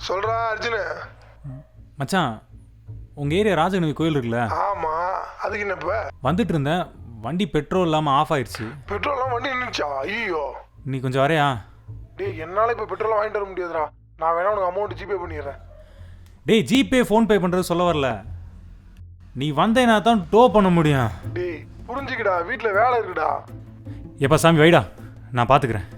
சொல்றா அர்ஜுனு. மச்சான், உங்கள் ஏரியா ராஜகணவி கோயில் இருக்குல்ல? ஆமா, அதுக்கு என்ன இப்ப? வந்துட்டு இருந்தேன், வண்டி பெட்ரோல் இல்லாமல் ஆஃப் ஆயிடுச்சு. பெட்ரோல்லாம் வண்டி நின்றுச்சா? ஐயோ, நீ கொஞ்சம் வரையா? டேய் என்னால இப்ப பெட்ரோல் வாங்கிட்டு வர முடியாதுடா. நான் வேணா உனக்கு அமௌண்ட் ஜிபே பண்ணிடுறேன். டேய், ஜிபே ஃபோன்பே பண்ணுறது சொல்ல வரல, நீ வந்தேனா தான் டோ பண்ண முடியும். டேய் புரிஞ்சுக்கிடா, வீட்டுல வேலை இருக்குடா. எப்போ சாமி வைடா, நான் பார்த்துக்கிறேன்.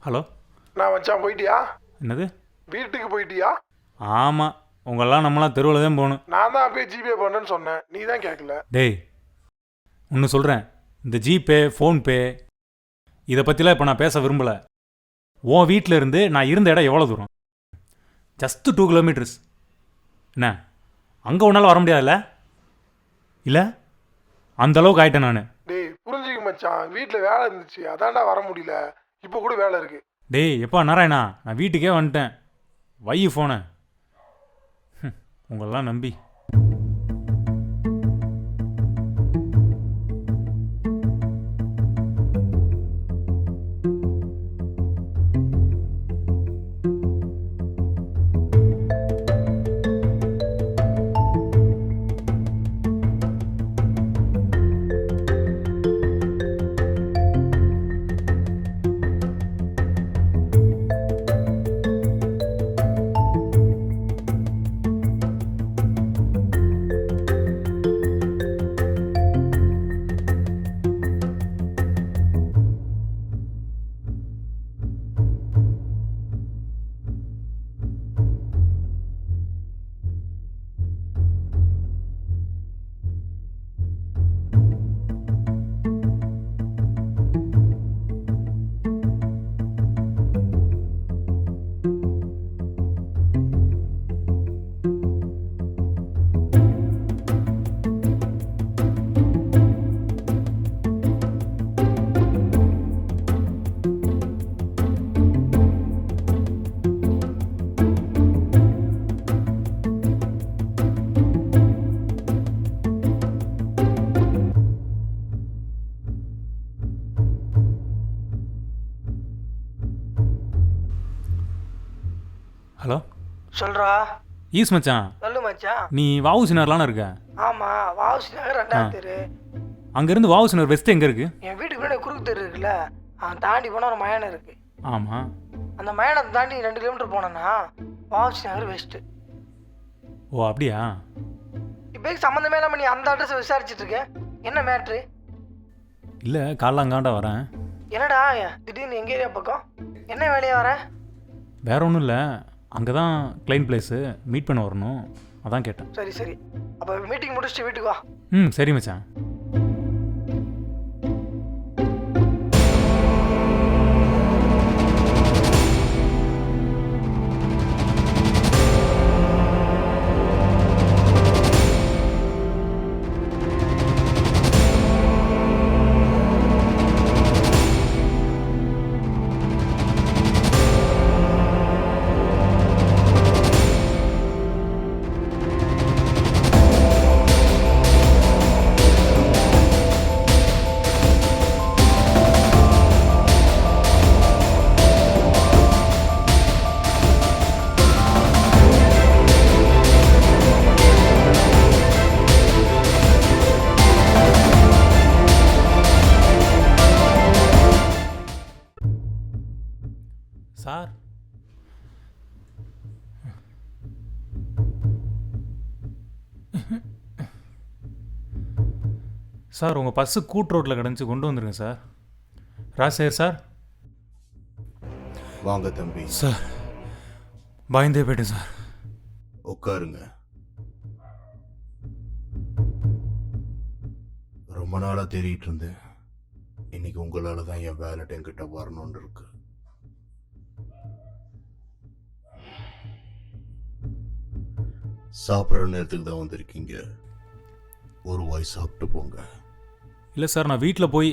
ஹலோ. நான் மச்சான் போயிட்டியா? என்னது? வீட்டுக்கு போயிட்டியா? ஆமாம், உங்களெல்லாம் நம்மளாம் தெருவில் தான் போகணும். நான் தான் அப்பயே ஜிபே பண்ணேன்னு சொன்னேன், நீ தான் கேட்கல. டேய், ஒன்று சொல்கிறேன், இந்த ஜிபே ஃபோன்பே இதை பற்றிலாம் இப்போ நான் பேச விரும்பலை. உன் வீட்டில் இருந்து நான் இருந்த இடம் எவ்வளோ தூரம்? Just 2 kilometres. என்ன, அங்கே உன்னால் வர முடியாதுல்ல? இல்லை, அந்தளவுக்கு ஆயிட்டேன் நான். டேய் புரிஞ்சுக்க மச்சான், வீட்டுல வேலை இருந்துச்சு, அதான்டா வர முடியல. இப்போ கூட வேலை இருக்கு. டேய் எப்பா நாராயணா, நான் வீட்டுக்கே வந்துட்டேன், வை ஃபோனை. உங்களெல்லாம் நம்பி. ஹலோ. சொல்றா. ஈஸ் மச்சான், சொல்லு மச்சான். நீ வாவுசி நகர்லான இருக்க? ஆமா, வாவுசி நகர் 2வது தெரு. அங்கேருந்து வாவுசி நகர் வெஸ்ட் எங்கே இருக்கு? என் வீட்டுக்கு முன்னாடி குறுக்கு தெரு இருக்குல்ல, அவன் தாண்டி போனால் ஒரு மயானம் இருக்கு. ஆமாம், அந்த மயானத்தை தாண்டி 2 கிலோமீட்டர் போனேன்னா வாவுசி நகர் வெஸ்ட்டு. ஓ அப்படியா? இப்போ சம்மந்தமே இல்லாமல் நீ அந்த அட்ரஸ் விசாரிச்சுட்டு இருக்க, என்ன மேட்ரு? இல்லை, காலைல அங்காண்டா வரேன். என்னடா திடீர்னு எங்கள் ஏரியா பக்கம் என்ன வேலையாக வர? வேற ஒன்றும் இல்லை, அங்கே தான் கிளைண்ட் பிளேஸு, மீட் பண்ண வரணும், அதான் கேட்டேன். சரி சரி, அப்போ மீட்டிங் முடிச்சுட்டு வீட்டுக்கு வா. ம் சரி மச்சான். சார், சார் உங்கள் பஸ்ஸு கூட் ரோட்டில் கிடந்துச்சு, கொண்டு வந்துருங்க சார். ராஜசேகர் சார். வாங்க தம்பி. சார் பயந்தே போயிட்டேன் சார். உட்காருங்க. ரொம்ப நாளா தேடிட்டு இருந்தேன். இன்னைக்கு உங்களால தான் என் வேலட் என்கிட்ட வரணும்னு இருக்கு. சாப்பிட்ற நேரத்துக்கு தான் வந்திருக்கீங்க. ஒரு வாய் சாப்பிட்டு போங்க. இல்லை சார், நான் வீட்டில் போய்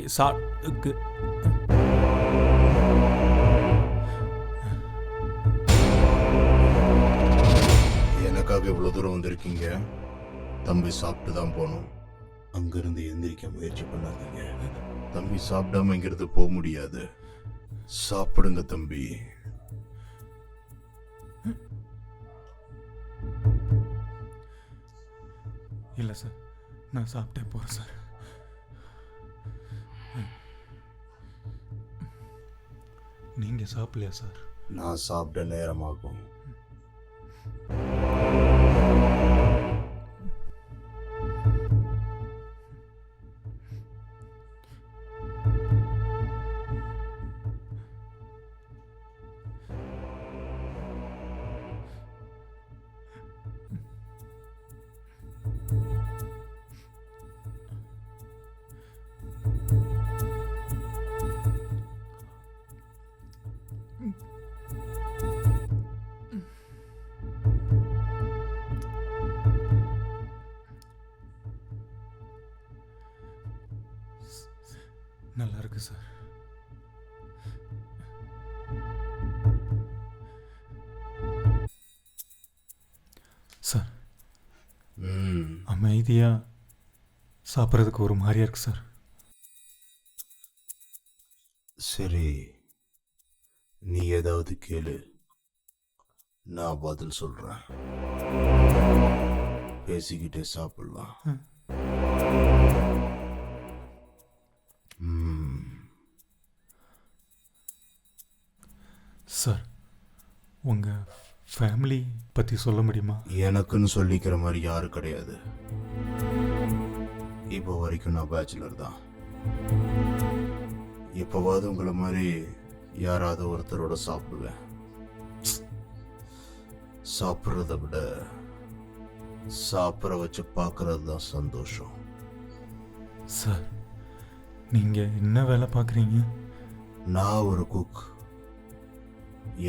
எனக்காக இவ்வளவு தூரம் வந்திருக்கீங்க. தம்பி சாப்பிட்டு தான் போகணும். அங்கிருந்து எந்திரிக்க முயற்சி பண்ணாதீங்க. தம்பி சாப்பிடாம இங்கிருந்து போக முடியாது. சாப்பிடுங்க தம்பி. இல்லை சார், நான் சாப்பிட்டே போகிறேன் சார். நீங்கள் சாப்பிடலையா சார்? நான் சாப்பிட நேரமாகும். நல்லா இருக்கு சார். சார் அமைதியாக சாப்பிட்றதுக்கு ஒரு மாதிரியா இருக்கு சார். சரி, நீ ஏதாவது கேளு, நான் பதில் சொல்றேன். பேசிக்கிட்டே சாப்பிடலாம். சார் உங்கள் ஃபேமிலி பற்றி சொல்ல முடியுமா? எனக்குன்னு சொல்லிக்கிற மாதிரி யாரும் கிடையாது. இப்போ வரைக்கும் நான் பேச்சுலர் தான். எப்போவாவது உங்களை மாதிரி யாராவது ஒருத்தரோட சாப்பிடுவேன். சாப்பிட்றத விட சாப்பிட வச்சு பார்க்கறது தான் சந்தோஷம். சார் நீங்கள் என்ன வேலை பார்க்குறீங்க? நான் ஒரு குக்.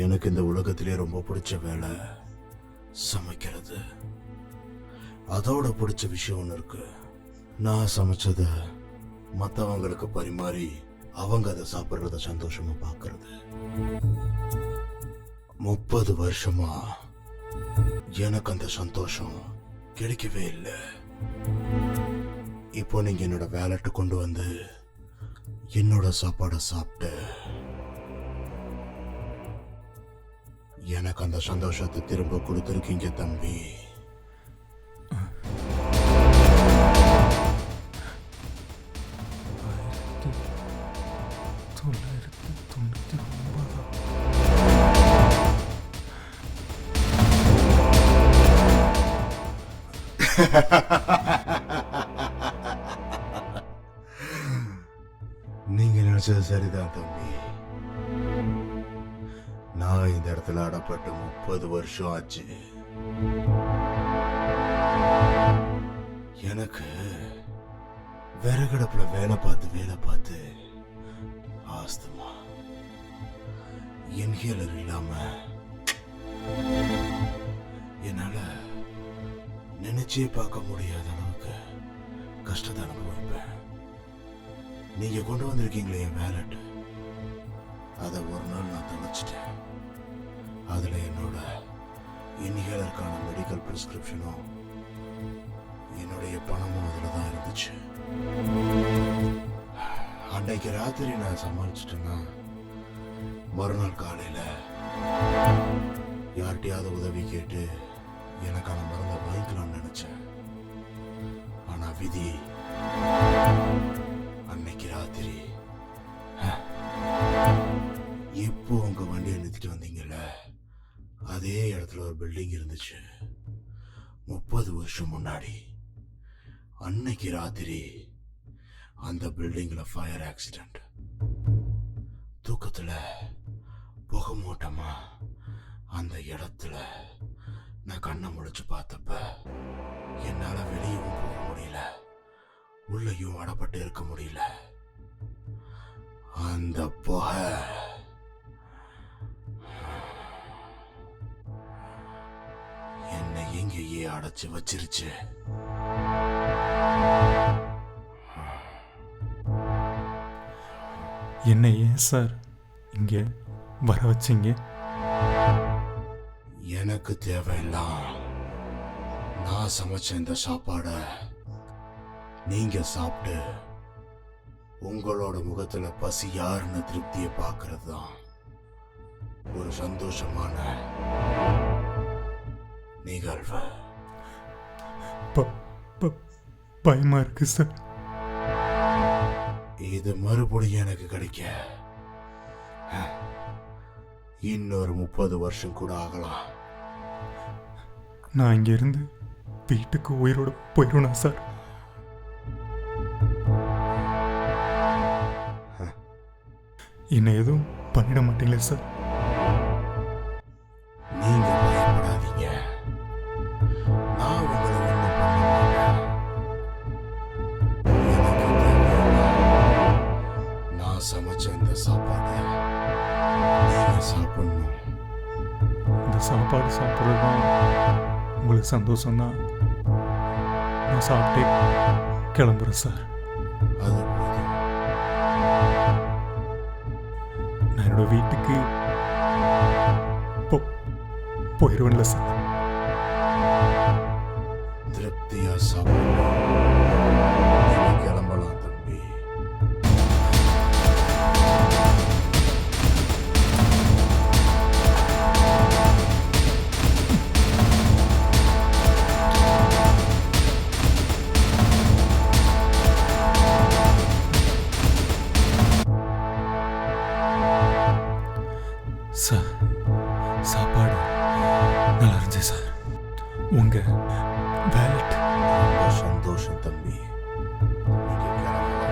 எனக்கு இந்த உலகத்திலே ரொம்ப பிடிச்ச வேலை சமைக்கிறது. அதோட பிடிச்ச விஷயம் ஒன்று இருக்கு. நான் சமைச்சத மற்றவங்களுக்கு பரிமாறி அவங்க அதை சாப்பிட்றத சந்தோஷமா பார்க்கறது. 30 வருஷமா எனக்கு அந்த சந்தோஷம் கிடைக்கவே இல்லை. இப்போ நீங்க என்னோட வேலட்டை கொண்டு வந்து என்னோட சாப்பாடை சாப்பிட்டு எனக்கு அந்த சந்தோஷத்தை திரும்ப கொடுத்துருக்கீங்க தம்பி. நீங்க நினைச்சது சரிதான் தம்பி. நான் இந்த இடத்துல அடப்பட்டு 30 வருஷம் ஆச்சு. எனக்கு விறகடுப்புல வேலை பார்த்து ஆஸ்துமா. இன்ஹேலர் இல்லாம என்னால நினைச்சே பார்க்க முடியாத அளவுக்கு கஷ்டத்தை அனுபவிப்பேன். நீங்க கொண்டு வந்திருக்கீங்களே என் வேலட், அதை ஒரு நாள் நான் தொலைச்சிட்டேன். அதுல என்னோட இன்ஹேலருக்கான மெடிக்கல் பிரிஸ்கிரிப்ஷனும் என்னுடைய பணமும் அதில் தான் இருந்துச்சு. அன்னைக்கு ராத்திரி நான் சமாளிச்சிட்டேன்னா மறுநாள் காலையில யார்கிட்டயாவது உதவி கேட்டு எனக்கான மருந்தை வாங்கிக்கலாம்னு நினைச்சேன். ஆனா விதி அன்னைக்கு ராத்திரி இப்போ உங்க வண்டியை நிறுத்திட்டு வந்தீங்கல்ல, அதே இடத்துல ஒரு பில்டிங் இருந்துச்சு. 30 வருஷம் முன்னாடி அன்னைக்கு ராத்திரி அந்த பில்டிங்ல ஃபயர் ஆக்சிடென்ட். தூக்கத்துல புகை மூட்டமா அந்த இடத்துல நான் கண்ணை முழிச்சு பார்த்தப்ப என்னால வெளியவும் போக முடியல, உள்ளேயும் அடப்பட்டு இருக்க முடியல. அந்த புகை என்னை எங்கேயே அடைச்சு வச்சிருச்சு. என்ன ஏன் சார் இங்கே வர வச்சிங்க? எனக்கு தேவையில்லாம் நான் சமைச்ச இந்த சாப்பாட நீங்க சாப்பிட்டு உங்களோட முகத்துல பசி யாருன்னு திருப்தியை பார்க்கறது தான் ஒரு சந்தோஷமான நிகழ்வு. பயமா இருக்கு சார். இது மறுபடியும் எனக்கு கிடைக்க இன்னொரு 30 வருஷம் கூட ஆகலாம். நான் இங்க இருந்து வீட்டுக்கு உயிரோட போயிடுவேன் சார். என்ன எதுவும் பண்ணிட மாட்டீங்களே சார்? நீங்க பயப்படாதீங்க, நான் உங்களை ஒண்ணும் பண்ண மாட்டேன். எனக்கு தேவையான நான் சமைச்ச இந்த சாப்பாடை நீங்க சாப்பிடணும். இந்த சாப்பாடு சாப்பிட்றது தான் உங்களுக்கு சந்தோஷம்தான். நான் சாப்பிட்டே கிளம்புறேன் சார். அது போதும். நான் என்னோட வீட்டுக்கு போயிடுவேன்ல சார். திருப்தியா சாப்பிடணும். நீங்க கிளம்பலாம் தம்பி. சார் சாப்பாடு நல்லா இருந்துச்சு சார். உங்க வேலட் ரொம்ப சந்தோஷம் தம்பி. நீங்க கிளம்பலாம்.